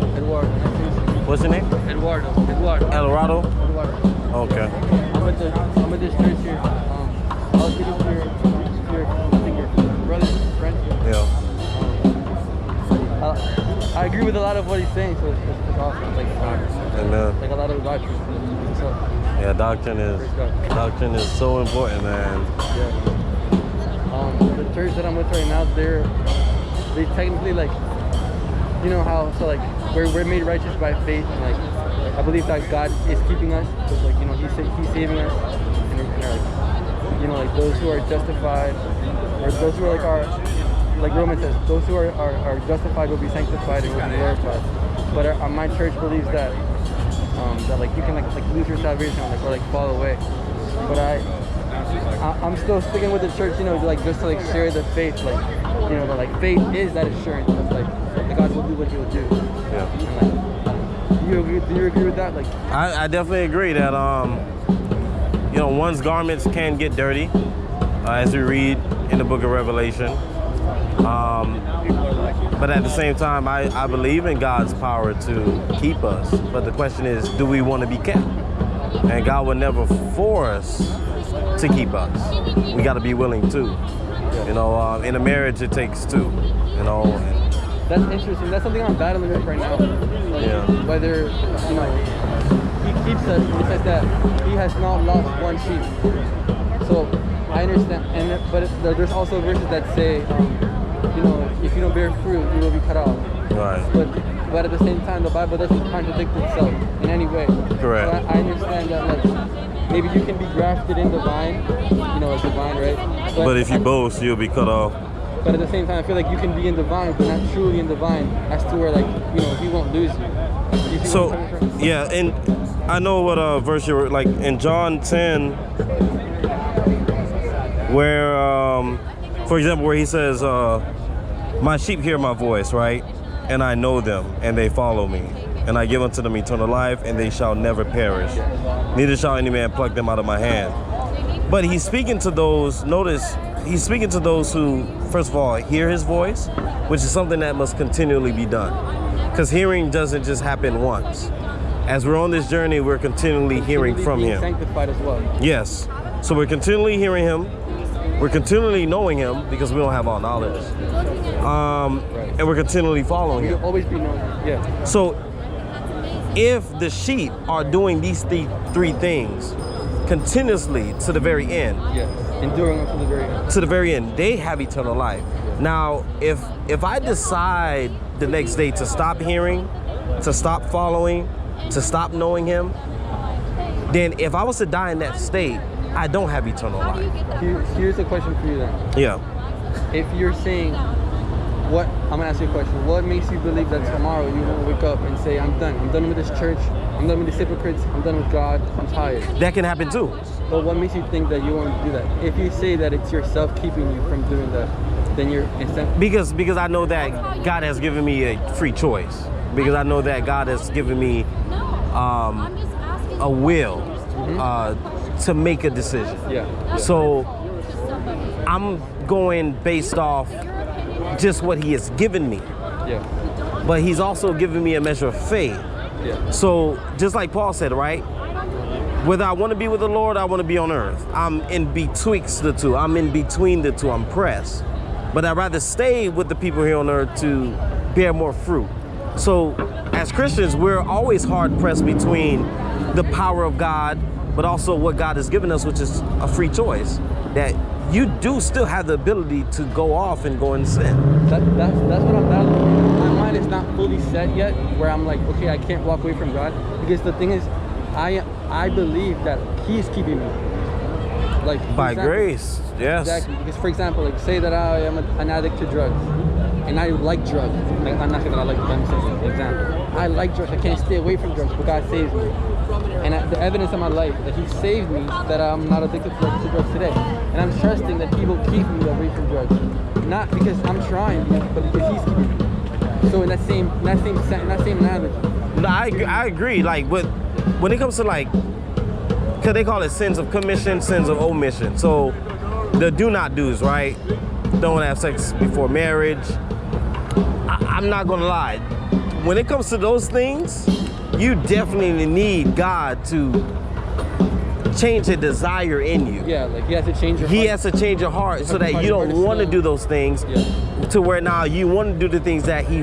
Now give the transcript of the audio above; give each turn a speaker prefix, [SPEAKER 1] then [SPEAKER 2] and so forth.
[SPEAKER 1] Yeah.
[SPEAKER 2] Eduardo.
[SPEAKER 1] What's your name?
[SPEAKER 2] Eduardo.
[SPEAKER 1] Eldorado?
[SPEAKER 2] Eduardo.
[SPEAKER 1] Okay.
[SPEAKER 2] I'm at this church here. I was speaking to your brother, friend.
[SPEAKER 1] Yeah.
[SPEAKER 2] I agree with a lot of what he's saying, so it's awesome. Like a lot of doctrine. So,
[SPEAKER 1] Yeah, doctrine is so important, man.
[SPEAKER 2] yeah. The church that I'm with right now, they technically like, you know how, so like we're made righteous by faith, and like I believe that God is keeping us, because like, you know, he's saving us, and like, you know, like those who are justified, or those who are like Romans says, those who are justified will be sanctified and will be glorified. But my church believes that that like you can like lose your salvation, or like fall away. But I'm still sticking with the church, you know, like just to like share the faith, like, you know, that like faith is that assurance that like God will do what He'll do.
[SPEAKER 1] Yeah.
[SPEAKER 2] And, like, do you agree with that? Like,
[SPEAKER 1] I definitely agree that you know, one's garments can get dirty, as we read in the book of Revelation. But at the same time, I believe in God's power to keep us. But the question is, do we want to be kept? And God will never force us to keep us. We got to be willing to. You know, in a marriage, it takes two. You know.
[SPEAKER 2] That's interesting. That's something I'm battling with right now. Like,
[SPEAKER 1] Yeah.
[SPEAKER 2] Whether, you know, He keeps us in the sense that He has not lost one sheep. So I understand, but there's also verses that say, you know, if you don't bear fruit, you will be cut off.
[SPEAKER 1] Right.
[SPEAKER 2] But at the same time, the Bible doesn't contradict itself in any way.
[SPEAKER 1] Correct.
[SPEAKER 2] So I understand that, like, maybe you can be grafted in the vine, you know, like the vine, right?
[SPEAKER 1] But if you boast, you'll be cut off.
[SPEAKER 2] But at the same time, I feel like you can be in the vine, but not truly in the vine, as to where, like, you know, He won't lose you. You see
[SPEAKER 1] So,
[SPEAKER 2] where I'm coming from?
[SPEAKER 1] yeah, and I know what verse you're, like, in John 10, where, for example, where He says, my sheep hear my voice, right? And I know them, and they follow me. And I give unto them eternal life, and they shall never perish. Neither shall any man pluck them out of my hand. But He's speaking to those, notice, He's speaking to those who, first of all, hear His voice, which is something that must continually be done. Because hearing doesn't just happen once. As we're on this journey, we're continually hearing from Him.
[SPEAKER 2] Sanctified as well.
[SPEAKER 1] Yes. So we're continually hearing Him. We're continually knowing Him, because we don't have all knowledge. And we're continually following Him.
[SPEAKER 2] You'll always be knowing. Yeah.
[SPEAKER 1] So if the sheep are doing these three things continuously to the very end,
[SPEAKER 2] Yeah. Enduring until the very end.
[SPEAKER 1] to the very end, they have eternal life. Now, if I decide the next day to stop hearing, to stop following, to stop knowing Him, then if I was to die in that state, I don't have eternal life.
[SPEAKER 2] Here's a question for you then.
[SPEAKER 1] Yeah.
[SPEAKER 2] If you're saying, I'm gonna ask you a question. What makes you believe that tomorrow you won't wake up and say, I'm done. I'm done with this church. I'm done with these hypocrites. I'm done with God. I'm tired.
[SPEAKER 1] That can happen too.
[SPEAKER 2] But what makes you think that you won't do that? If you say that it's yourself keeping you from doing that, then you're instant.
[SPEAKER 1] Because I know that God has given me a free choice. Because I know that God has given me a will to make a decision.
[SPEAKER 2] Yeah.
[SPEAKER 1] So I'm going based off just what He has given me.
[SPEAKER 2] Yeah.
[SPEAKER 1] But He's also given me a measure of faith.
[SPEAKER 2] Yeah.
[SPEAKER 1] So just like Paul said, right? Whether I want to be with the Lord, I want to be on earth. I'm in betwixt the two. I'm in between the two. I'm pressed. But I'd rather stay with the people here on earth to bear more fruit. So as Christians, we're always hard pressed between the power of God, but also what God has given us, which is a free choice. That you do still have the ability to go off and go and sin.
[SPEAKER 2] That's what I'm battling. My mind is not fully set yet, where I'm like, okay, I can't walk away from God, because the thing is, I believe that He's keeping me. Like,
[SPEAKER 1] By
[SPEAKER 2] example,
[SPEAKER 1] grace, yes.
[SPEAKER 2] Exactly. Because, for example, like, say that I am an addict to drugs, and I like drugs. Like, I'm not saying that I like them. I'm saying an example. I like drugs. I can't stay away from drugs, but God saves me. And the evidence in my life that He saved me, that I'm not addicted to drugs today. And I'm trusting that He will keep me away from drugs. Not because I'm trying, but because He's keeping me. So in that same analogy.
[SPEAKER 1] No, I agree. Like, when it comes to, like, because they call it sins of commission, sins of omission. So the do not do's, right? Don't have sex before marriage. I'm not gonna lie. when it comes to those things, you definitely need God to change a desire in you.
[SPEAKER 2] Yeah, like he has to change your
[SPEAKER 1] He
[SPEAKER 2] heart.
[SPEAKER 1] has to change your heart so that you
[SPEAKER 2] Your heart
[SPEAKER 1] don't
[SPEAKER 2] is
[SPEAKER 1] want to
[SPEAKER 2] still-
[SPEAKER 1] do those things
[SPEAKER 2] Yeah.
[SPEAKER 1] to where now you want to do the things that he